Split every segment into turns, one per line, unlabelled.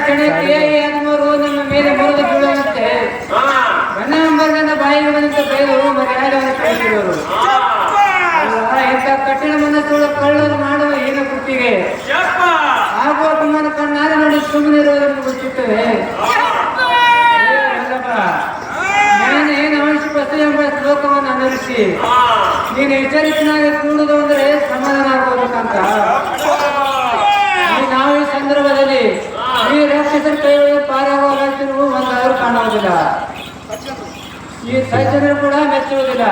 ಕ್ಷಣಕ್ಕೆ ಮೂರು ನಮ್ಮ ಮೇಲೆ ಮುರಿದು ಬೀಳುವಂತೆ ಗಣ್ಣ ಬಾಯಿಗೆ ಬಂದಂತೆ ಬೈದು ಮರ್ಯಾದೆಯನ್ನು ಕಳಿಸಿದರು. ಇಂಥ ಕಠಿಣ ಮನಸ್ಸುಗಳ ಕಳ್ಳರು ಮಾಡುವ ಹೀನ ಕೃತಿಗೆ ಹಾಗೂ ಅಪಮಾನ ಕಣ್ಣಾರೆ ನೋಡಿ ಸುಮ್ಮನಿರುವುದನ್ನು ಗೊತ್ತುತ್ತವೆ. ನಾನೇನು ಅವಶ್ಯ ಬಸ್ ಎಂಬ ಶ್ಲೋಕವನ್ನು ಅನುಸರಿಸಿ ನೀನು ಎಚ್ಚರಿಕೆಯಾಗಿ ಕೂಡುದು ಅಂದ್ರೆ ಸಮಾಧಾನ ಆಗೋಬೇಕಂತ ನಾವು ಈ ಸಂದರ್ಭದಲ್ಲಿ ಈ ರಾಕ್ಷಸರ ಕೈಯೊಳಗೆ ಪಾರಾಗುವ ರೈತರು ಒಂದಾದರೂ ಕಾಣುವುದಿಲ್ಲ, ಈ ಸಜ್ಜನರು ಕೂಡ ಮೆಚ್ಚುವುದಿಲ್ಲ.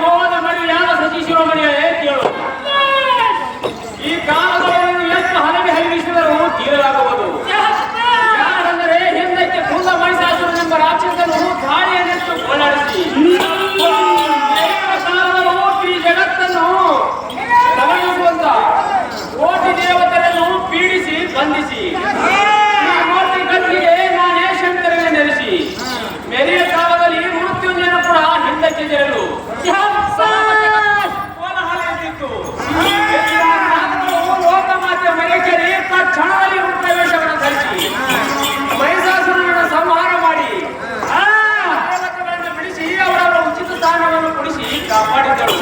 ಮೋಹದ ಮಡಿ ಯಾವ ಸತೀಶ್ವರ ಮನೆಯ ಕೇಳು. ಈ ಕಾಲದಲ್ಲಿ ಎಷ್ಟು ಹಲವೆ ಹರಿವಿಸಿದರೂ ತೀರಲಾಗುವುದು. ಯಾರೆಂದರೆ ಹಿಂದಕ್ಕೆ ಕುಂದ ಮಹಿಷಾಸುರನೆಂಬ ರಾಕ್ಷಸನು ಗಾಳಿಯನ್ನೆತ್ತು ಓಡಾಡಿಸಿ ಈ ಜಗತ್ತನ್ನು ತಲಗಿಸುವಂತ ಕೋಟಿ ದೇವತೆಯನ್ನು ಪೀಡಿಸಿ ಬಂಧಿಸಿ ಮೂರ್ತಿ ಗಟ್ಟಿಗೆ ನಾನೇ ಶಂಕರನೇ ನೆಲೆಸಿ ಮೆರೆಯ ಕಾಲದಲ್ಲಿ ಮೃತ್ಯುಂಜಯನು ಕೂಡ ಹಿಂದಕ್ಕೆ ತೆರಳು ಕೋಲಾಹಲ ಎದ್ದಿತ್ತು. ಲೋಕಮಾತೆ ಮೈಕೆರಿ ಕ್ಷಣದಲ್ಲಿ ಪ್ರವೇಶವನ್ನು ಧರಿಸಿ ಮಹಿಷಾಸುರನನ್ನು ಸಂಹಾರ ಮಾಡಿ ದೇವತೆಗಳನ್ನು ಬಿಡಿಸಿ ಅವರವರ ಉಚಿತ ಸ್ಥಾನವನ್ನು ಕೊಡಿಸಿ ಕಾಪಾಡಿದ್ದರು.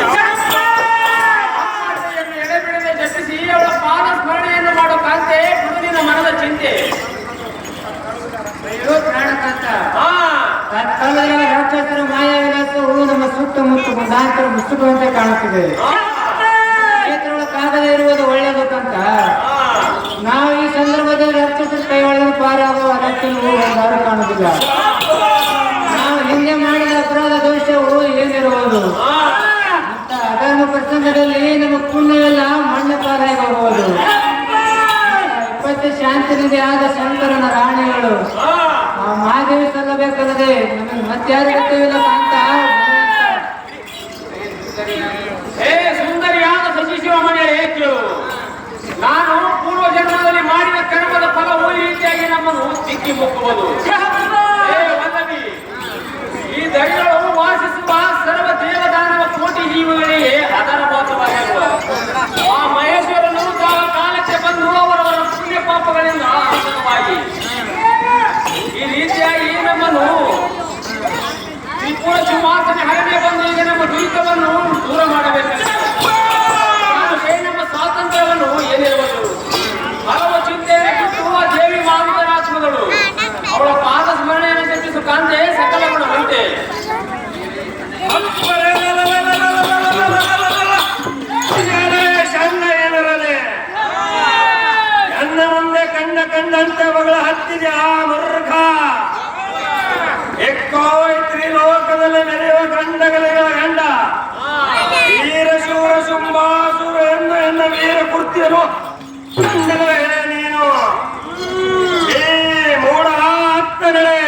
ಎಡೆಬಿಡದೆ ಜಪಿಸಿ ಅವಳ ಪಾದ ಸ್ಮರಣೆಯನ್ನು ಮಾಡೋ ಕಾಂತೆ ಗುರುವಿನ ಮನದ ಚಿಂತೆ
ಪ್ರಾಣಕಾಂತ ತತ್ಕಾಲದಲ್ಲಿ ರಾಕ್ಷಸರ ಮಾಯಾ ವಿಲಾಸವು ನಮ್ಮ ಸುತ್ತಮುತ್ತ ಮುಂದಾಂತರ ಮುಸುಕುವಂತೆ ಕಾಣುತ್ತಿದೆ. ಕಾಗದ ಇರುವುದು ಒಳ್ಳೆಯದು ಕಂತ ನಾವು ಈ ಸಂದರ್ಭದಲ್ಲಿ ರಾಕ್ಷಸರ ಕೈ ಒಳಗೆ ಪಾರಾಗುವ ಅಗತ್ಯವು ಯಾರು ಕಾಣುವುದಿಲ್ಲ. ನಾವು ಹಿಂದೆ ಮಾಡಿದ ಅಪರಾಧ ದೋಷವು ಏನಿರುವುದು ಅಂತ ಅಧರ್ಮ ಪ್ರಸಂಗದಲ್ಲಿ ನಮ್ಮ ಪುಣ್ಯವೆಲ್ಲ ಮಣ್ಣು ಪಾರಾಗಿ ಹೋಗುವುದು. 20 ಶಾಂತಿ ನಿಧಿ ಆದ ಶಂಕರನ ರಾಣಿಗಳು ಆ ಮಹಾದೇವಿ ಸಲ್ಲಬೇಕಲ್ಲದೆ ನಮಗೆ ಮತ್ಯಾರು ಗೊತ್ತಿಲ್ಲ ಅಂತ
ಸುಂದರಿಯಾದ ಸತೀಶ್ವರ ಮನೆಯ ಕೇಳು. ನಾನು ಪೂರ್ವ ಜನ್ಮದಲ್ಲಿ ಮಾಡಿದ ಕರ್ಮದ ಫಲವು ಈ ರೀತಿಯಾಗಿ ನಮ್ಮನ್ನು ದಿಕ್ಕಿ ಮುಕ್ಕುವುದು. ಈ ದೈವವು ವಾಸಿಸುವ ಸರ್ವ ದೇವದಾನವ ಕೋಟಿ ಜೀವಗಳಿಗೆ ಆಧಾರಭೂತವಾಗಿರುವ ಆ ಮಹೇಶ್ವರನು ತಾವ ಕಾಲಕ್ಕೆ ಬಂದು ಅವರವರ ಪುಣ್ಯ ಪಾಪಗಳಿಂದ ಆಸನವಾಗಿ ಈ ರೀತಿಯಾಗಿ ನಮ್ಮನ್ನು ತ್ರಿಪುರ ಸಿಂಹಾಸನ ಹರಣೆ ಬಂದು ಈಗ ನಮ್ಮ ದ್ವೈತವನ್ನು ದೂರ ಮಾಡಬೇಕಾಗಿದೆ. ನಮ್ಮ ಸ್ವಾತಂತ್ರ್ಯವನ್ನು ಏನಿರುವುದು ಹಲವು ಚಿಂತೆ ಬಿಟ್ಟುವ ದೇವಿ ಮಾವಿತರಾತ್ಮಗಳು ಅವಳ ಪಾದ ಸ್ಮರಣೆಯನ್ನು ಜಪಿಸು ಕಾಂತೆ ಸಕಲ ಗುಣ ಬಂತೆ.
ಸಣ್ಣ ಏನಿರದೆ ನನ್ನ ಮುಂದೆ ಕಂಡಂತೆ ಮಗಳ ಹತ್ತಿದೆ ಆ ಮರ್ಖ ಎಕ್ಕೋ ತ್ರಿಲೋಕದಲ್ಲಿ ಮೆರೆಯುವ ಗಂಡಗಳಿಗಳ ಗಂಡ ವೀರಶೂರ ಶುಂಭಾಸುರ ಎನ್ನ ವೀರ ಕೃತ್ಯನು ಗಂಡಗಳೇ ನೀನು ಈ ಮೂಢ ಹತ್ತನೇ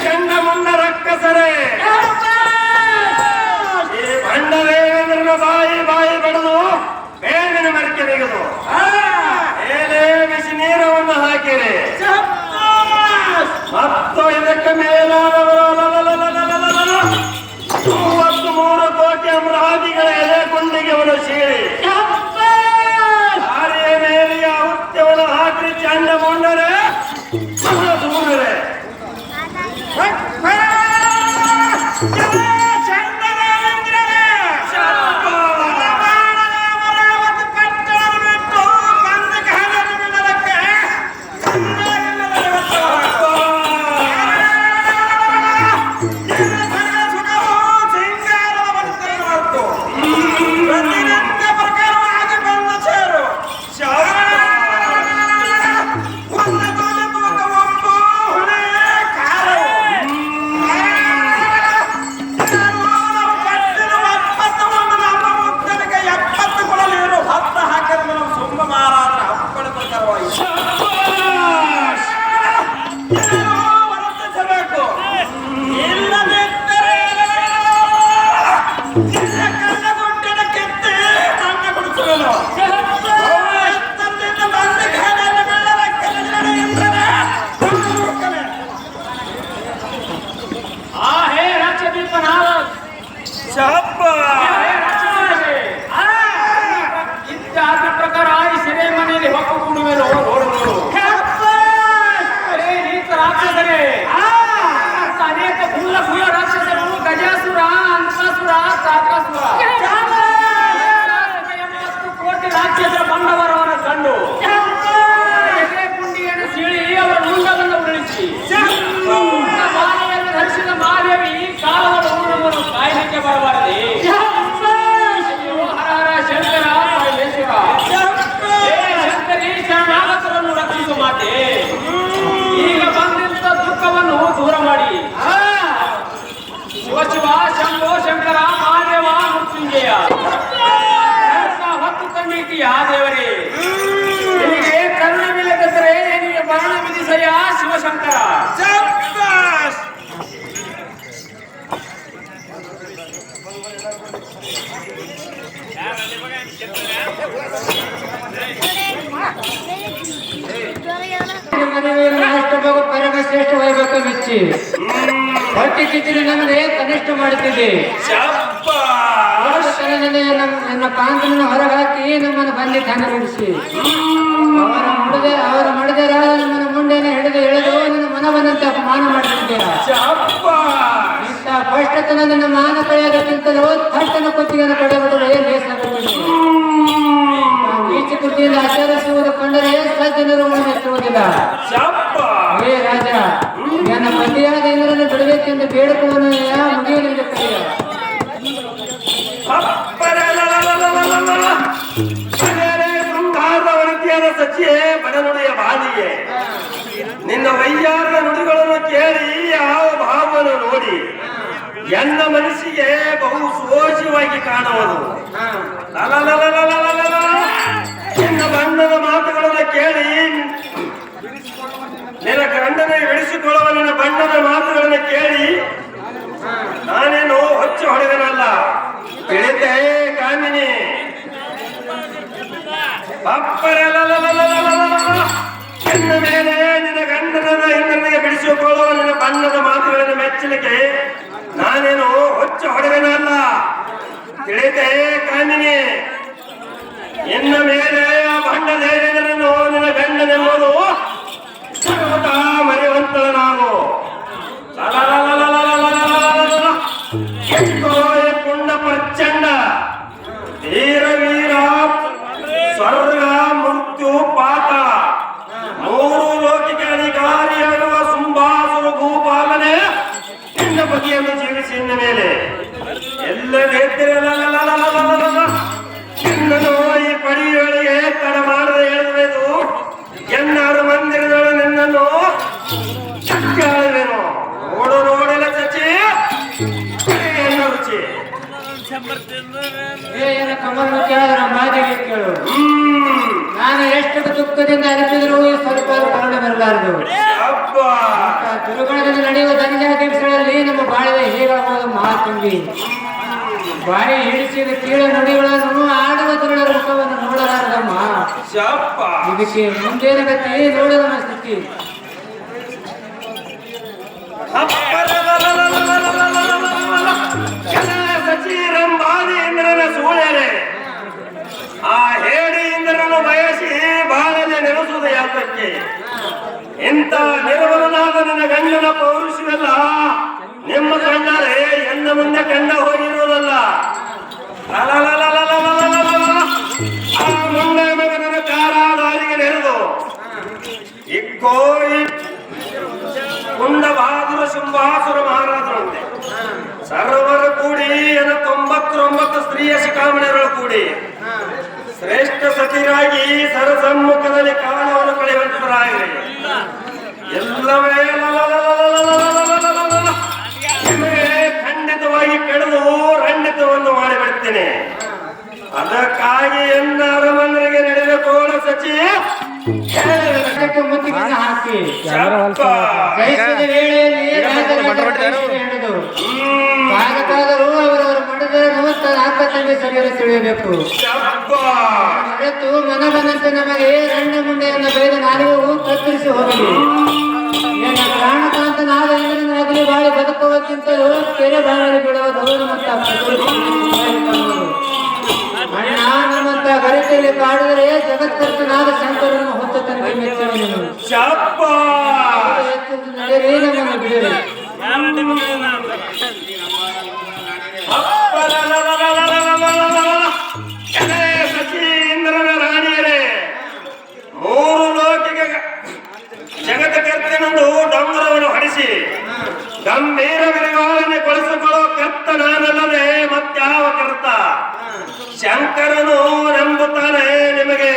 ಚಂಡ ಮುಂಡ ರಕ್ಕಸರೇ ಈ ಭಂಡವೇಂದ್ರನ ಬಾಯಿ ಬಡದು ಬೇವಿನ ಮರಕ್ಕೆ ಬಿಗದು ಮೇಲೆ ಬಿಸಿ ನೀರವನ್ನು ಹಾಕಿರಿ ಮತ್ತು ಇದಕ್ಕೆ ಮೇಲಾದವರು 33 ಕೋಟಿ ಅಮರಾಧಿಗಳ ಎಲೆ ಗುಂಡಿಗೆ ಅವನು ಸೀಳಿ ದಾರಿಯ ಮೇಲಿಗೆ ಔತ್ಯವನ್ನು ಹಾಕಿ ಚಂಡ ಮುಂಡರೆ ಸೂರ್ಯರೇ ಶಂಕರ.
ಮದುವೆಯಲ್ಲಿ ರಾಷ್ಟ್ರಭೋಗ ಪರಮಶ್ರೇಷ್ಠ ವೈಭವ ಮೆಚ್ಚಿ ಹೊಟ್ಟೆ ಕಿಚ್ಚಡಿ ನಮಗೆ ಕನಿಷ್ಠ ಮಾಡುತ್ತಿದೆ. ನನ್ನ ಪಾಂತನನ್ನು ಹೊರಗಾಕಿ ನಮ್ಮನ್ನು ಬಂದಿ ಧನಗೊಳಿಸಿ ಅವರ ಮಡದರಾದ ನಮ್ಮನ್ನು ಮುಂಡೆಯನ್ನು ಹಿಡಿದು ಎಳೆದು ನನ್ನ ಮನವನ್ನಂತೆ ಅಪಮಾನ ಮಾಡುತ್ತಿದ್ದೀರಾ. ಇಂಥ ಭ್ರಷ್ಟತನ ನನ್ನ ಮಾನ ಕಳೆಯೋದಕ್ಕಿಂತಲೂ ಥಟ್ಟನ ಕುತ್ತಿಗೆಯನ್ನು ಕಡೆಬಿಡುವ ಲೇಸಾಗುತ್ತದೆ. ಈಚೆ ಕುರ್ತಿಯಿಂದ ಆಚರಿಸುವುದು ಕಂಡರೆ ಸಜ್ಜನರು ಮೆಚ್ಚುವುದಿಲ್ಲ. ಹೇ ರಾಜ, ನನ್ನ ಪತಿಯಾದ ಇಂದ್ರನ್ನು ಬಿಡಬೇಕೆಂದು ಬೇಡಿಕೊಳ್ಳುವ ಮುಗಿಯಲಿಲ್ಲ ಕರೆಯ.
ವೃತ್ತಿಯಾದ ಸಚಿಯೇ ಬಡನುಡಿಯ ಬಾಲಿಯೇ, ನಿನ್ನ ವೈಯಾರದ ನುಡಿಗಳನ್ನು ಕೇಳಿ ಯಾವ ಭಾವವನ್ನು ನೋಡಿ ಎನ್ನ ಮನಸ್ಸಿಗೆ ಬಹು ಸೋಜವಾಗಿ ಕಾಣುವುದು. ನಿನ್ನ ಬಣ್ಣದ ಮಾತುಗಳನ್ನು ಕೇಳಿ ನಿನ್ನ ಗಂಡನ ಇಳಿಸಿಕೊಳ್ಳುವ ನಿನ್ನ ಬಣ್ಣದ ಮಾತುಗಳನ್ನು ಕೇಳಿ ನಾನೇನು ಹೊಚ್ಚು ಹೊಡೆದನಲ್ಲ, ತಿಳಿತೆ ಕಾಮಿನಿ. ನಿನ್ನ ಮೇಲೆ ನಿನ್ನ ಗಂಡನ ಇಂದ್ರನಿಗೆ ಬಿಡಿಸಿಕೊಳ್ಳುವ ನಿನ್ನ ಬಣ್ಣದ ಮಾತುಗಳಿನ ಮೆಚ್ಚಲಿಕ್ಕೆ ನಾನೇನು ಹೊಚ್ಚು ಹೊಡೆದನಲ್ಲ, ತಿಳಿತೆ ಕಾಮಿನಿ. ಇನ್ನ ಮೇಲೆ ಆ ಬಣ್ಣ ದೇವೇಂದ್ರನು ನಿನ್ನ ಗಂಡನೆಂಬುದು ಸರ್ವತಾ ಮರೆಯುವಂತಳ ನಾವು. ಪುಣ್ಯ ಪ್ರಚಂಡ ಧೀರ ವೀರ ಸ್ವರ್ಗ ಮೃತ್ಯು ಪಾತಾಳ ಮೂರು ಲೋಕಿಗೆ ಅಧಿಕಾರಿಯಾಗುವ ಸುಂಬಾಸುರ ಭೂಪಾಲನೆ ನಿನ್ನ ಬಗೆಯನ್ನು ಜೀವಿಸಿ ಇನ್ನ ಮೇಲೆ ಎಲ್ಲನೂ ಈ ಪಡಿಯೊಳಗೆ ತಡ ಮಾಡದೆ ಹೇಳುವುದು ಎನ್ನಾರು ಮಂದಿರದೊಳು ನಿನ್ನನ್ನು ಚಕ್ಕಾಳುವೆನು. ನೋಡು ನೋಡಿಲ್ಲ ಚಚ್ಚಿ ಎನ್ನ ರುಚಿ
ಕಮಲಮುಖಿಯಾದರ ಮಾತಿಗೆ ಕೇಳು. ನಾನು ಎಷ್ಟು ದುಃಖದಿಂದ ಅನಿಸಿದರೂ ಈ ಸ್ವಲ್ಪ ಕರುಣ ಬರಲಾರದು. ತಿರುಗುಣದಿಂದ ನಡೆಯುವ ಧನಜಾತಿಗಳಲ್ಲಿ ನಮ್ಮ ಬಾಳಿಗೆ ಹೇಗಾಗುವುದು ಮಹಾತುಂಗಿ. ಬಾಯಿ ಹಿಡಿಸಿದ ಕೀಳ ನುಡಿಗಳನ್ನು ಆಡುವ ತಿರುಳ ಮುಖವನ್ನು ನೋಡಲಾರದಮ್ಮ. ಇದಕ್ಕೆ ಮುಂದೇನ ಗತಿ ನೋಡು ನಮ್ಮ ಸ್ಥಿತಿ.
ಸಚಿರಂಬಾದಿ ಇಂದ್ರನ ಸೂಳೆರೆ ಆ ಹೇಳಿ ಇಂದ್ರನ ಬಯಸಿ ಬಾಳನೆ ನೆಲೆಸುವುದು ಯಾತಕ್ಕೆ? ಇಂಥ ನಿರ್ಮಲನಾದ ನನ್ನ ಗಂಡನ ಪೌರುಷವೆಲ್ಲ ನಿಮ್ಮ ಕಂಡರೆ ಎನ್ನ ಮುಂದೆ ಕಂಡ ಹೋಗಿರುವುದಲ್ಲ. ಆ ಮುಂದೆ ಮಗನನ್ನು ಕಾರಾದಾರಿಗೆ ನೆರೆದು ಇಕ್ಕೋ ಕುಂಡ ಬಹಾದುರ ಸಿಂಹಾಸುರ ಮಹಾರಾಜರಂತೆ ಸರ್ವರು ಕೂಡಿ 99 ಸ್ತ್ರೀಯ ಶಿಖಾಮಣಿಗಳು ಕೂಡಿ ಶ್ರೇಷ್ಠ ಸತಿರಾಗಿ ಸರಸಮ್ಮುಖದಲ್ಲಿ ಕಾಲವನ್ನು ಕಳೆಯುವಂತರಾಗಲಿ. ಎಲ್ಲವೇ ನಿಮಗೆ ಖಂಡಿತವಾಗಿ ಕೆಡದು ಖಂಡಿತವನ್ನು ಮಾಡಿಬಿಡ್ತೇನೆ. ಅದಕ್ಕಾಗಿ ಎನ್ನ ಅರಮನೆಗೆ ನಡೆದ ಕೋಣ ಸಚಿ
ಮುತ್ತಿಗೆ ಹಾಕಿ ಜಯಿಸಿದ ವೇಳೆಯಲ್ಲಿ ಹಿಡಿದು ಕಾಲಕಾದರೂ ಅವರವರ ಮಡದರನ್ನು ಅಕ್ಕ ತಂಗಿ ಸರಿಯಲು ತಿಳಿಯಬೇಕು. ಮರೆತು ಮನ ಬಂದಂತೆ ನಮಗೆ ರಂಡ ಮುಂಡೆಯನ್ನು ಬೆಳೆದ ನಾಲಿಗೆಗೂ ಕತ್ತರಿಸಿ ಹೋಗಲಿ. ನನ್ನ ಪ್ರಾಣಕಾಂತನಾದ ಇಂದ್ರನಾಗಲಿ ಬಾಳಿ ಬದುಕುವುದಕ್ಕಿಂತಲೂ ಕೆರೆ ಬಾಳಲಿ ಬಿಡುವುದು ಮತ್ತು ಅಣ್ಣ ನಮ್ಮಂತ ಗರಿತೆಯಲ್ಲಿ ಕಾಡಿದರೆ ಜಗತ್ಕರ್ತನಾದ ಶಂಕರನ್ನು ಹೊತ್ತು ತನಗೆ ಮೆಚ್ಚುವನು. ನಡೆಯಲಿ ನಮ್ಮನ್ನು ಬಿಡಲಿ.
ಇಂದ್ರನ ರಾಣಿಯರೇ, ಮೂರು ಲೋಕಿಗೆ ಜಗತ್ಕರ್ತನೆಂದು ಡಂಗುರವನ್ನು ಹೊಡಿಸಿ ಗಂಭೀರ ವಿರಿಗಾಲನೆ ಕೊಳಿಸಿಕೊಳ್ಳುವ ಕರ್ತ ನಾನಲ್ಲದೆ ಮತ್ಯಾವ ಕರ್ತ? ಶಂಕರನು ನಂಬುತ್ತಾನೆ ನಿಮಗೆ.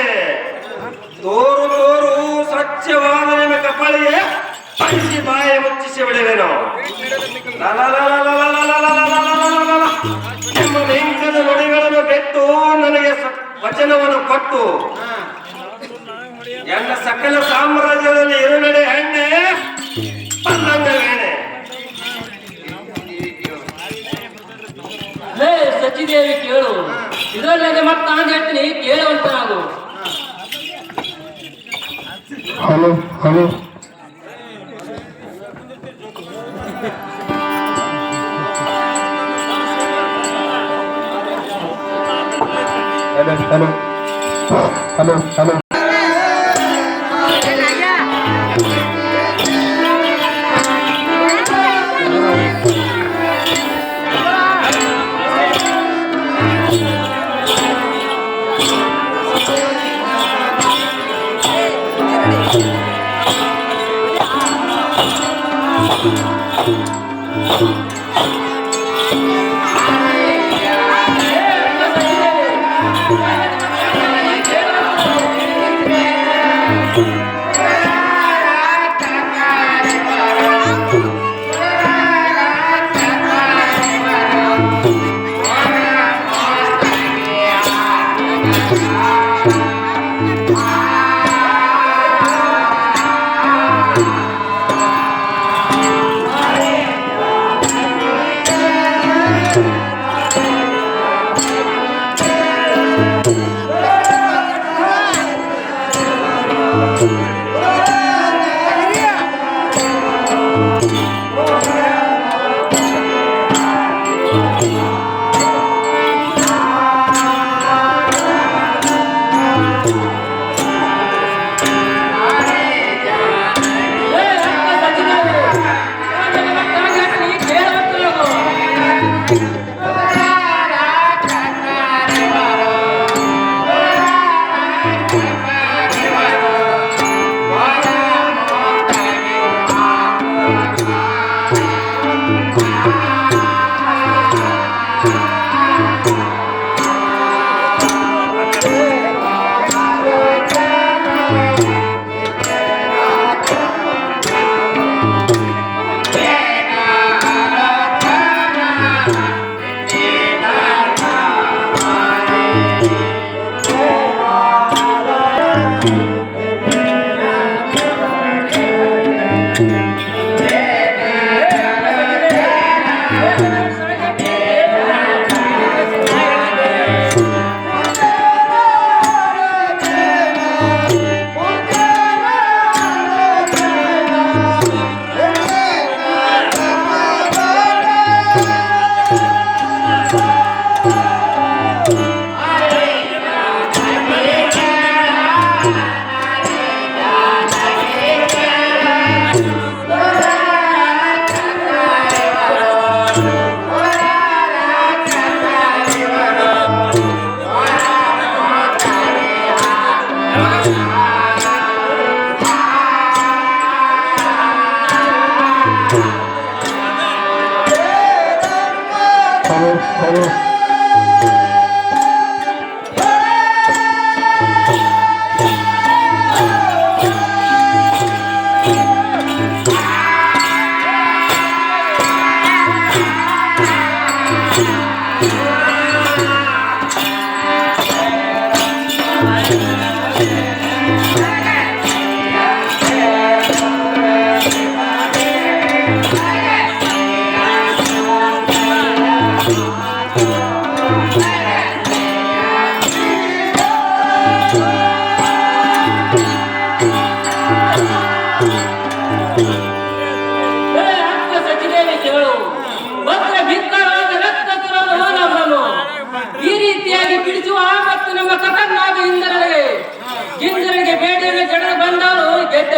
ತೋರು ತೋರು ಸ್ವಚ್ಛವಾದ ನಿಮ್ಮ ಕಪಾಳಿಗೆ ಅಳಿಸಿ ಬಾಯಿ ಮುಚ್ಚಿಸಿ ಬಿಡುವೆನು. ನಿಮ್ಮ ಲಿಂಗದ ನುಡಿಗಳನ್ನು ಬೆತ್ತು ನನಗೆ ವಚನವನ್ನು ಕೊಟ್ಟು ಎಲ್ಲ ಸಕಲ ಸಾಮ್ರಾಜ್ಯದಲ್ಲಿ ಇರುನಡೆ ಹೆಣ್ಣೆ
ಹಲೋ ಹಲೋ ಹಲೋ ಹಲೋ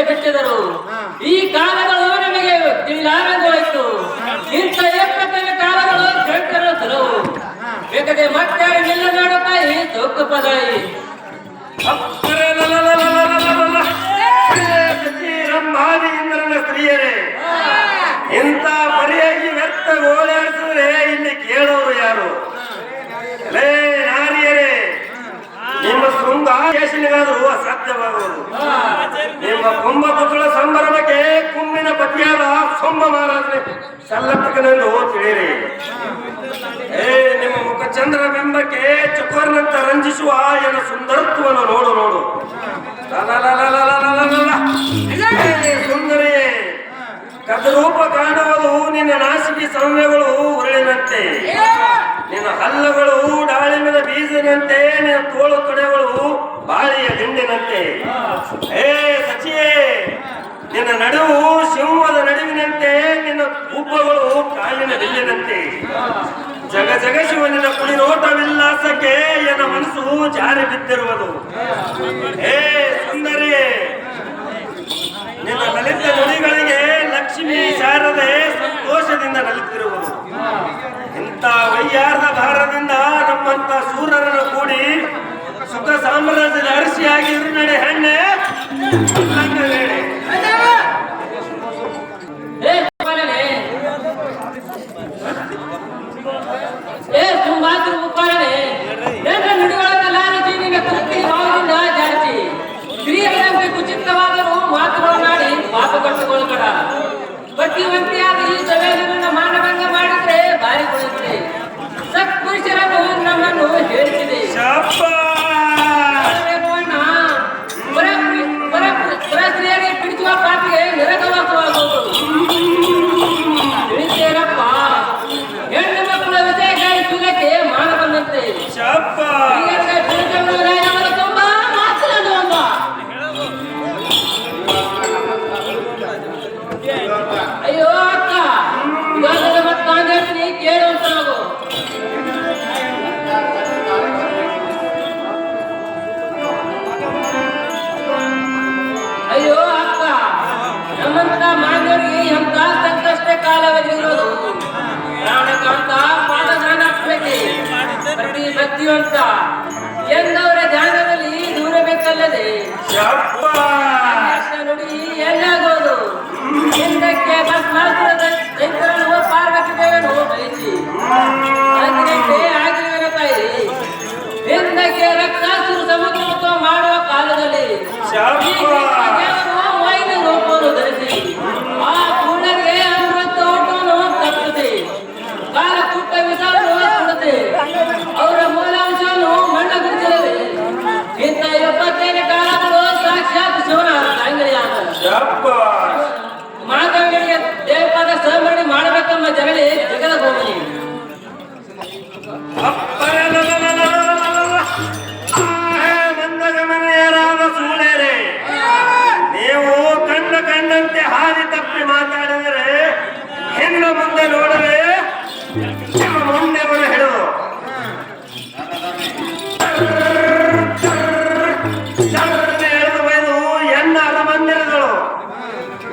ಬಿಟ್ಟಿದರು. ಈ ಕಾಲಗಳು ನಮಗೆ ತಿಳಿಲಾರದೋಯ್ತು. ಇಂಥ ಏಕತೆಯ ಕಾಲಗಳು ಕೆಟ್ಟರು ತಲವು ಬೇಕದೆ ಮತ್ತೆ ನಿಲ್ಲನಾಡುತ್ತಾಯಿ ಚೌಕ ಪದಾಯಿ
ಇಂದ್ರನ ಸ್ತ್ರೀಯರೇ, ಇಂಥ ಮರೆಯಾಗಿ ವ್ಯರ್ಥ ಓಡಾಡಿಸಿದ್ರೆ ಇಲ್ಲಿ ಕೇಳೋರು ಯಾರು? ಲೇ ನಾರಿಯರೇ, ನಿಮ್ಮ ಶೃಂಗಾಶನಿಗಾದರೂ ಅಸಾಧ್ಯವಾಗುವುದು. ನಿಮ್ಮ ಕುಂಭಪುತ್ರ ಸಂಭ್ರಮಕ್ಕೆ ಕುಂಬಿನ ಪತಿಯಾದ ಸೊಂಬ ಮಹಾರಾಜನೇ ಸಲ್ಲತ್ತಕನೆಂದು ತಿಳಿಯಿರಿ. ನಿಮ್ಮ ಮುಖ ಚಂದ್ರ ಬಿಂಬಕ್ಕೆ ಚಕೋರ್ನಂತ ರಂಜಿಸುವ ಎನ್ನ ಸುಂದರತ್ವವನ್ನು ನೋಡು ನೋಡು. ಸುಂದರಿಯೇ, ಕದರೂಪ ಕಾಣುವುದು ನಿನ್ನ ನಾಸಿಕೆ ಸೌಮ್ಯಗಳು ಉರುಳಿನಂತೆ, ನಿನ್ನ ಹಲ್ಲುಗಳು ದಾಳಿಂಬದ ಬೀಜದಂತೆ, ನಿನ್ನ ತೋಳು ತೊಡೆಗಳು ಬಾಳಿಯ ದಿಂಡಿನಂತೆ. ಸಚಿಯೇ, ನಿನ್ನ ನಡುವು ಸಿಂಹದ ನಡುವಿನಂತೆ, ನಿನ್ನ ಉಬ್ಬಗಳು ಕಾಲಿನ ಬಿಲ್ಲಿನಂತೆ. ಜಗ ಜಗ ಶಿವನಿನ ಕುಳಿರೋಟವಿಲ್ಲಾಸಕ್ಕೆ ಎನ್ನ ಮನಸ್ಸು ಜಾರಿ ಬಿದ್ದಿರುವುದು. ಹೇ ಸುಂದರಿ, ನಿನ್ನ ಲಲಿತ ನುಡಿಗಳಿಗೆ ಲಕ್ಷ್ಮೀ ಶಾರದೆ ಸಂತೋಷದಿಂದ ನಲಿತಿರುವುದು. ಇಂಥ ವೈಯಾರದ ಭಾರದಿಂದ ನಮ್ಮಂತ ಸೂರರನ್ನು ಕೂಡಿ ಸುಖ ಸಾಮ್ರಾಜ್ಯದ ಅರಸಿಯಾಗಿ ನಡೆ ಹೆಣ್ಣೆ ವೇಳೆ.
ಕುಚಿತವಾದರೂ ಮಾತುಗಳನ್ನಾಡಿ ಪಾಪ ಕಟ್ಟಿಕೊಳ್ಳಬೇಡ. ಬಟ್ಟಿವಂತಿಯಾದ ಈ ಸಭೆಯನ್ನು ಮಾನಭಂಗ ಮಾಡಿದ್ರೆ ಬಾರಿ ಕೊಡುತ್ತೆ. ಸತ್ಪುರುಷರನ್ನು ನಮ್ಮನ್ನು ಹೇಳಿಸಿದೆ. ಪರಸ್ತ್ರೀಯರಿಗೆ ಪಿಡಿಸುವ ಪಾಪಿಗೆ ನಿರಗವಾಸವಾಗುವುದು. ತಿಳಿಸೇನಪ್ಪ, ಹೆಣ್ಣು ಮಕ್ಕಳ ವಿಷಯಕಾರಿ ಸುಲಕ್ಕೆ ಮಾನ ಬಂದಂತೆ. ತುಂಬಾ ಮಾತನಾಡುವ ಅಯ್ಯೋ ಅಕ್ಕ, ಇವಾಗ ಮತ್ತೆ ನಾನು ಹೇಳ್ತೀನಿ ಕೇಳುವಂತ ನಾವು. ಅಯ್ಯೋ ಅಕ್ಕ, ನಮ್ಮಂತ ಮಾನವರಿಗೆ ಎಂತ ಸಂಕಷ್ಟ ಕಾಲವಿರೋದು. ಪ್ರಾಣಕಾಂತ ಪಾದದಾನಕ್ಕೆ ಪ್ರತಿ ಭಕ್ತಿವಂತ ಎಂದವರ ಧ್ಯಾನದಲ್ಲಿ ದೂರಬೇಕಲ್ಲದೆ ನುಡಿ ಎಲ್ಲಾಗೋದು. ಹಿಂದಕ್ಕೆ ಭಸ್ಮಾಸುರದ ಚೈತ್ರನು ಪಾರ್ವತಿ ದೇವನು ಬಯಸಿ ಆಗಿನಂತೆ ಆಗಿರುವರ ತಾಯಿ ಹಿಂದಕ್ಕೆ ರಕ್ತಾಸುರ ಸಮುದ್ರ ಮಾಡುವ ಕಾಲದಲ್ಲಿ ದೇವರು ವೈನ ರೂಪವನ್ನು ಧರಿಸಿ ಆ ಪೂರ್ಣರಿಗೆ ಅಮೃತ ಊಟವನ್ನು ತಪ್ಪಿಸಿ ಕಾಲ ಕುಟ್ಟ ವಿಷವನ್ನು ಕೊಡುತ್ತೆ. ಅವರ ಮೂಲಾಂಶವನ್ನು ಮಣ್ಣಗುಡಿಸಲಿದೆ. ಇಂಥ 75 ಕಾಲಗಳು ಸಾಕ್ಷಾತ್ ಶಿವನ ಸಾಂಗರ್ಯಾನ ಮಾಧವನಿಗೆ ದೇವಪಾದ ಸಮರಣೆ ಮಾಡಬೇಕೆಂಬ ಜಗಲಿ ಜಗದ ಭೂಮಿ.
ಮಂದಗಮನೆಯರಾದ ಸೂಳೆರೆ, ನೀವು ಕಂಡಂತೆ ಹಾದಿ ತಪ್ಪಿ ಮಾತಾಡಿದರೆ ಹೆಣ್ಣು ಮುಂದೆ ನೋಡದೆ ನಿಮ್ಮ ಮುಂದೆ ಬರ ಹಿಡಿದು ಎಳೆದು ಬೈದು ಎನ್ನ ಅರಮಂದಿರಗಳು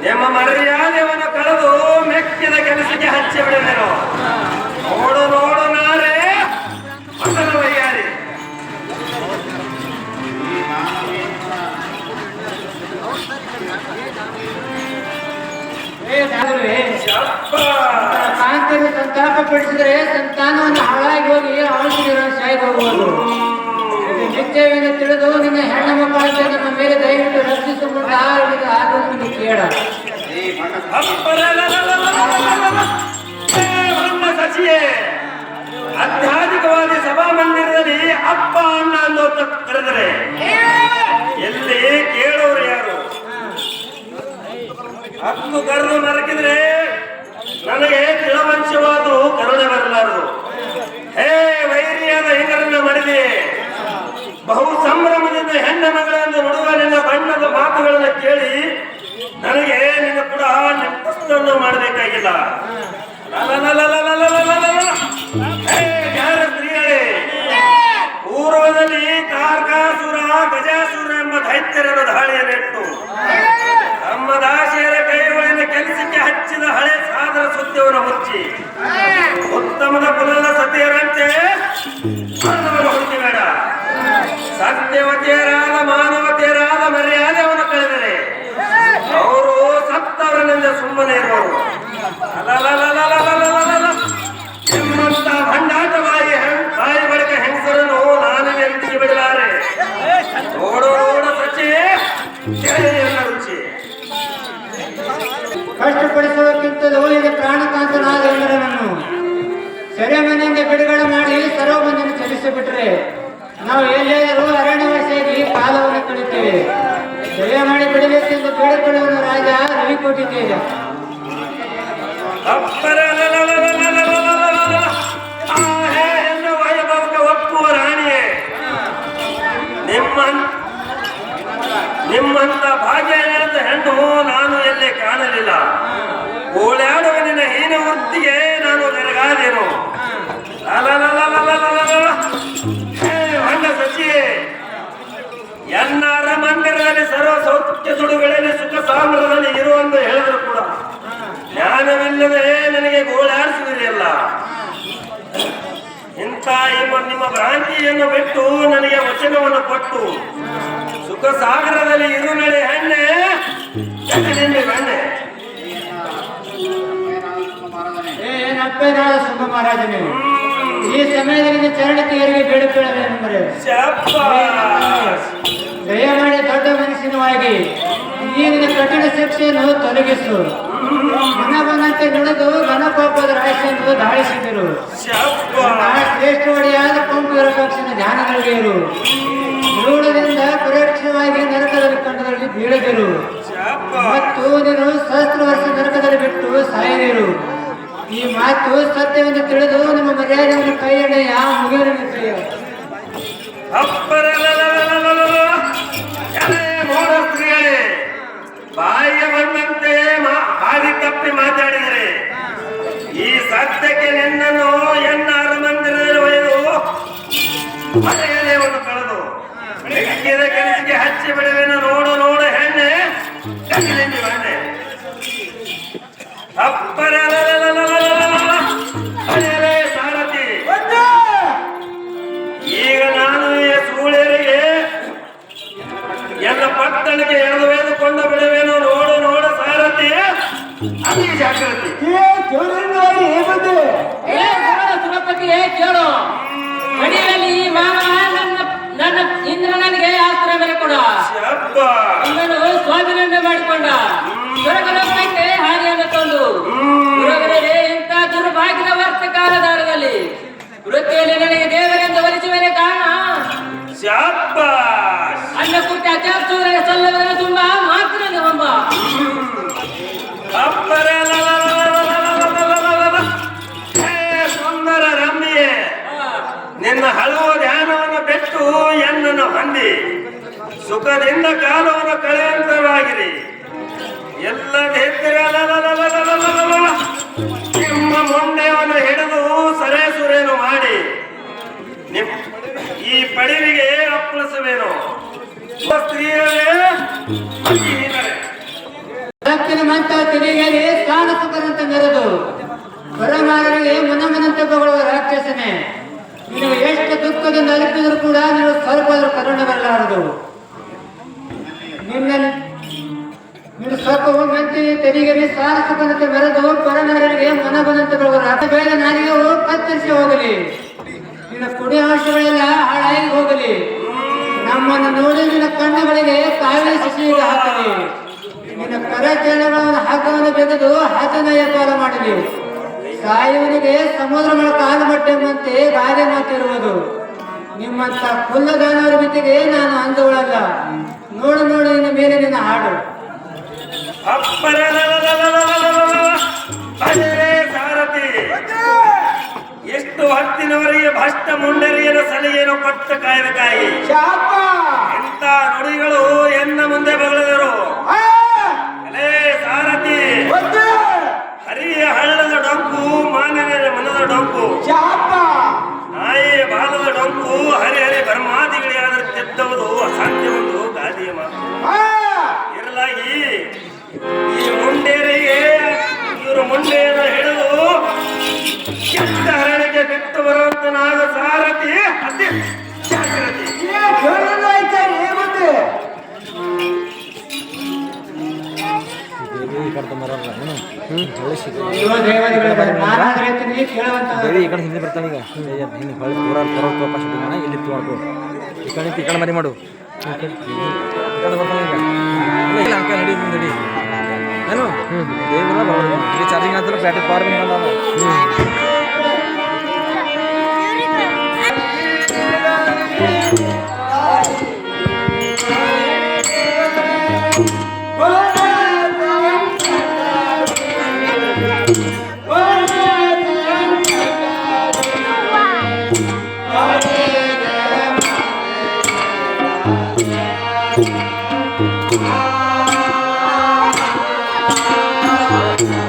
ನಿಮ್ಮ ಮರ್ಯಾದೆಯನ್ನು ಕಳೆದು ಮೆಕ್ಕಿದ ಕೆಲಸಕ್ಕೆ ಹಚ್ಚಿ ಬಿಡಲಿರು. ನೋಡು ನೋಡು ನಾರೇ ಮಸಲ ವೈಯಾರಿ.
ಕಾಂತರು ಸಂತಾಪ ಪಡಿಸಿದರೆ ಸಂತಾನವನ್ನು ಹಾಳಾಗಿ ಹೋಗಿ ಅವಶ್ಯ ಶಾಯಿಗೆ ಹೋಗುವುದು. ನಿತ್ಯವೆಂದು ತಿಳಿದು ನಿನ್ನ ಹೆಣ್ಣು ಮಕ್ಕಳಂತೆ ನಮ್ಮ ಮೇಲೆ ದಯವಿಟ್ಟು ರಕ್ಷಿಸಿಕೊಂಡು ಆಗೋದು ಕೇಳ.
ಸಚಿಯೇ, ಆಧ್ಯಾತ್ಮಿಕವಾದಿ ಸಭಾ ಮಂದಿರದಲ್ಲಿ ಅಪ್ಪ ಅಣ್ಣ ಅನ್ನೋ ಕರೆದರೆ ಎಲ್ಲಿ ಕೇಳೋರು ಯಾರು? ಹಕ್ಕು ಕರೆದು ಮರಕಿದ್ರೆ ನನಗೆ ತಿಳವಂಶವಾದರೂ ಕರುಣೆ ಬರಲಾರದು. ಹೇ ವೈರಿಯಾದ ಹೆಂಗರನ್ನ ಮಾಡಿದೆ, ಬಹು ಸಂಭ್ರಮದಿಂದ ಹೆಣ್ಣ ಮಗಳನ್ನು ನೋಡುವ ನಿನ್ನ ಬಣ್ಣದ ಮಾತುಗಳನ್ನು ಕೇಳಿ ನನಗೆ ನಿನ್ನ ಕೂಡ ನೆನಪನ್ನು ಮಾಡಬೇಕಾಗಿಲ್ಲ. ಹೇ ಯಾರ ಸ್ತ್ರೀಯರೇ, ಪೂರ್ವದಲ್ಲಿ ಕಾರ್ಕಾಸುರ ಗಜಾಸುರ ಎಂಬ ದೈತ್ಯರನ್ನು ದಾಳಿಯನ್ನಿಟ್ಟು ನಮ್ಮ ದಾಸಿಯರ ಕೈಗಳಿಂದ ಕೆಲಸಕ್ಕೆ ಹಚ್ಚಿದ ಹಳೆ ಸಾದರ ಸುದ್ದಿಯನ್ನು ಮುಚ್ಚಿ ಉತ್ತಮದ ಕುಲದ ಸತಿಯರಂತೆ ಹುಡುಕಿಬೇಡ. ಸತ್ಯವತಿಯರಾದ ಮಾನವತೆಯರಾದ ಮರ್ಯಾದೆಯನ್ನು ಕಳೆದರೆ ಅವರು ಸತ್ತವರನಿಂದ ಸುಮ್ಮನೆ ಇರುವರು. ನಿಮ್ಮಂತ ಭಂಡಾಟವಾಗಿ ಬಾಯಿ ಬಳಿಕ ಹೆಂಗಸರನ್ನು ನಾನು ನೆನಪಿಸಿ ಬಿಡಲಾರೆ. ನೋಡು ನೋಡು ಸಚಿ ಎಲ್ಲ ರುಚಿ.
ಕಷ್ಟಪಡಿಸುವುದಕ್ಕಿಂತಲೂ ಇದು ಪ್ರಾಣಕಾಂತನಾದ ಹೆಣ್ಣರನ್ನು ಸೆರೆಮನೆಯಿಂದ ಬಿಡುಗಡೆ ಮಾಡಿ ಸರ್ವಬಂಧನ ಚಲಿಸಿಬಿಟ್ರೆ ನಾವು ಎಲ್ಲಾದರೂ ಅರಣ್ಯವಾಸಿಯಾಗಿ ಕಾಲವನ್ನು ಕಳೆಯುತ್ತೇವೆ. ದಯ ಮಾಡಿ ಬಿಡಬೇಕೆಂದು ಬೇಡಿಕೊಳ್ಳುವನು ರಾಜ ರವಿಕೋಟಿದ್ದೇವೆ.
ವೈಭವಕ್ಕೆ ಒಪ್ಪುವ ರಾಣಿಯೇ, ನಿಮ್ಮಂತ ಭಾಗ್ಯ ಹೆಣ್ಣು ನಾನು ಎಲ್ಲೇ ಕಾಣಲಿಲ್ಲ. ಓಡಾಡುವ ನಿನ್ನ ಹೀನ ವೃತ್ತಿಗೆ ನಾನು ಬೆರಗಾದೇನು. ಹೊಂಡ ಸಚಿಯೇ, ಎನ್ನಾರ ಮಂದಿರದಲ್ಲಿ ಸರ್ವ ಸೌಖ್ಯ ತುಡುಗಳಲ್ಲಿ ಸುಖ ಸಾಮ್ರದಲ್ಲಿ ಇರುವಂತ ಹೇಳಿದ್ರು ಕೂಡ ಜ್ಞಾನವಿಲ್ಲದೆ ನನಗೆ ಗೋಳಾಡಿಸುವುದಿಲ್ಲ. ಇಂಥ ನಿಮ್ಮ ಭ್ರಾಂತಿಯನ್ನು ಬಿಟ್ಟು ನನಗೆ ವಚನವನ್ನು ಕೊಟ್ಟು ಸುಖ ಸಾಗರದಲ್ಲಿ ಇರು ನಡೆ ಹೆಣ್ಣೆ ಹೆಣ್ಣೆ.
ಏನಪ್ಪೇನಾದ ಸುಬ್ಬ ಮಹಾರಾಜನೇ, ಈ ಸಮಯದಲ್ಲಿ ಚರಣತೆಯರಿಗೆ ಬೇಡುತ್ತೇನೆಂದರೆ ದಯಮಾಡಿ ದೊಡ್ಡ ಮನಸ್ಸಿನವಾಗಿ ನೀರಿನ ಕಠಿಣ ಶಿಕ್ಷೆಯನ್ನು ತೊಲಗಿಸು. ಮನಬನಂತೆ ನುಡಿದು ಘನಪಾಪದ ರಾಶಿಯನ್ನು ದಾಳಿಸಿದರು. ಶ್ರೇಷ್ಠ ಒಡೆಯಾದ ಪಂಪಿರ ಪಕ್ಷದ ಧ್ಯಾನದಲ್ಲಿರು. ಮೂಢದಿಂದ ಪರೋಕ್ಷವಾಗಿ ನರಕದಲ್ಲಿ ಕಂಡದಲ್ಲಿ ಬೀಳದಿರು ಮತ್ತು ನೀನು ಸಹಸ್ರ ವರ್ಷ ನರಕದಲ್ಲಿ ಬಿಟ್ಟು ಸಾಯದಿರು. ಈ ಮಾತು ಸತ್ಯವೆಂದು ತಿಳಿದು ನಿಮ್ಮ ಮರ್ಯಾದೆಯನ್ನು ಕೈಯಡೆಯ ಮುಗಿಯಲು ಕೈಯ
ಸ್ತ್ರೀಗಳೇ, ಬಾಯಿಗೆ ಬಂದಂತೆ ಹಾದಿ ತಪ್ಪಿ ಮಾತಾಡಿದರೆ ಈ ಸತ್ಯಕ್ಕೆ ನಿನ್ನನ್ನು ಎನ್ನಾರ ಮಂದಿರದಲ್ಲಿ ಒಯ್ದು ಮನೆಯದೇವನ್ನು ಕಳೆದು ಬೆಳಗ್ಗಿದ ಕೆಲಸಕ್ಕೆ ಹಚ್ಚಿ ಬಿಡುವೆನು. ನೋಡು ನೋಡು ಹೆಣ್ಣೆ ಹೆಣ್ಣೆ ಸಾರಥಿ, ಈಗ ನಾನು ಈ ಸೂಳೆಯರಿಗೆ ಎಲ್ಲ ಪಟ್ಟಣಕ್ಕೆ ಎಳೆದುಕೊಂಡು ಬಿಡುವೆನು. ನೋಡು ನೋಡು ಸಾರಥಿ, ಅತಿ ಜಾಗೃತಿ.
ಸುರಪತಿಯೇ ಕೇಳು, ಮಡಿಯಲ್ಲಿ ಮಾವ ನನ್ನ ಇಂದ್ರ ನನಗೆ ಆಸ್ತ್ರ ಮೇಲೆ ಕೊಡ, ನನ್ನನ್ನು ಸ್ವಾಧೀನ ಮಾಡಿಕೊಂಡ ಸ್ವರ್ಗಲೋಕಕ್ಕೆ ಹಾದಿಯನ್ನು ತಂದು ಗುರುವರೇ, ಇಂಥ ದುರ್ಭಾಗ್ಯದ ವರ್ತ ಕಾಲದಾರದಲ್ಲಿ ವೃತ್ತಿಯಲ್ಲಿ ನನಗೆ ದೇವರೆಂದು ಒಲಿಸುವರೆ ಕಾರಣ ಅನ್ನ ಕುರಿತು ಅಚಾರ್ಯ ಸಲ್ಲವರ ತುಂಬ ಮಾತ್ರ ಒಬ್ಬ
ಸುಂದರ ರಮ್ಯೆ, ನಿನ್ನ ಹಲವು ಧ್ಯಾನವನ್ನು ಬಿಟ್ಟು ಎನ್ನನ್ನು ಹೊಂದಿ ಸುಖದಿಂದ ಕಾಲವನ್ನು ಕಳೆಯುವಂತವಾಗಿರಿ. ಎಲ್ಲ ನಿಮ್ಮ ಮೊಂಡೆಯನ್ನು ಹಿಡಿದು ಸರೇ ಸುರೇನು ಮಾಡಿ ಈ ಪಡಿವಿಗೆ ಅಪ್ಪಳಿಸುವೇನು. ಸ್ತ್ರೀಯರೇ
ದಕ್ಷಿಣ ಮಂತ ತಿರುಗೇರಿ ಸ್ಥಾನ ಸುಖದಂತೆ ಮೆರೆದು ಪರಮಾರರಿಗೆ ಮನಮನಂತೆ ಬಗಳುವ ರಾಕ್ಷಸನೇ, ನಿನಗೆ ಎಷ್ಟು ದುಃಖದಿಂದ ಅಲಿಪಿದರೂ ಕೂಡ ನೀವು ಸ್ವಲ್ಪ ಕರುಣೆ ಬರಲಾರದು. ನೀನು ಸ್ವಲ್ಪವು ಮೆಂತಿ ತೆರಿಗೆರಿ ಸ್ಥಾನ ಸುಖದಂತೆ ಮೆರೆದು ಪರಮಾರರಿಗೆ ಮನಬಂದಂತೆ ಬಗಳುವ ಬೇರೆ ನಾಲಿಗೆ ಕತ್ತರಿಸಿ ಹೋಗಲಿ. ನಿನ್ನ ಕುಡಿ ಅಂಶಗಳೆಲ್ಲ ಹಾಳಾಗಿ ಹೋಗಲಿ. ನಮ್ಮನ್ನು ನೋಡಿ ನಿನ್ನ ಕಣ್ಣುಗಳಿಗೆ ಕಾವಲಿ ಶಿಶಿಗೆ ಹಾಕಲಿ. ನಿನ್ನ ಕರಚರಣಗಳನ್ನು ಹಗ್ಗವನ್ನು ಬೆಗೆದು ಹತನಯ ಪಾಲ ಮಾಡಲಿ. ಸಾಯುವನಿಗೆ ಸಮುದ್ರ ಮಳ ಕಾಲು ಮಟ್ಟೆಂಬಂತೆ ಗಾದೆ ಮಾತಿರುವುದು. ನಿಮ್ಮಂತ ಕುಲ್ಲದಾನವರ ಮಿತಿಗೆ ನಾನು ಅಂದುಗಳಲ್ಲ. ನೋಡು ನೋಡು ನಿನ್ನ ಮೇಲೆ ನಿನ್ನ ಹಾಡು.
ಸಾರಥಿ, ಎಷ್ಟು ಹೊತ್ತಿನವರೆಗೆ ಭ್ರಷ್ಟ ಮುಂಡರಿಯನ್ನು ಸಲಿಗೆಯನ್ನು ಕೊಟ್ಟ ಕಾಯ್ದ ಕಾಯಿ ಎಂತ ನುಡಿಗಳು ಎನ್ನ ಮುಂದೆ ಬಗಳೆದರು. ಸಾರಥಿ, ಹರಿಯ ಹಳ್ಳದ ಡೊಂಕು ಮಾನವನ ಮನದ ಡೊಂಕು, ನಾಯಿಯ ಬಾಲದ ಡೊಂಕು ಹರಿಹರಿ ಬ್ರಹ್ಮಾದಿಗಳಿಗಾದ್ರೆ ತೆದ್ದವುದು ಅಸಾಧ್ಯವೊಂದು ಗಾದಿಯ ಮಾತು. ಇರಲಾಗಿ ಈ ಮುಂಡೇರಿಗೆ ಇವರು ಮುಂಡೆಯನ್ನು ಹಿಡಿದು ಕೆಟ್ಟ ಹರಣಿಗೆ ಬಿಟ್ಟು ಬರುವಂತನಾದ ಸಾರಥಿ ಅತಿ ಜಾಗ್ರತೆ.
ದೇವಿ ಈ ಕಡೆ ಹಿಂದೆ ಬರ್ತಾನೆ. ಈಗ ಹಿಂದೆ ಹೊಳೆ ಇಲ್ಲಿ ತೋರ್ಕೊ ಈ ಕಡೆ ಮರಿ ಮಾಡು. ಈ ಕಡೆ ಬರ್ತಾನೆ ಈಗ. ಇಲ್ಲ ಅಂಕ ನಡಿ ನಡಿ ಏನು ದೇವಿಲ್ಲ ಬರೋದು. ಈಗ ಚಾರ್ಜಿಂಗ್ ಆಗ್ತಾರೆ, ಬ್ಯಾಟ್ರಿ ಪವರ್ ಬಂದ.
Thank you.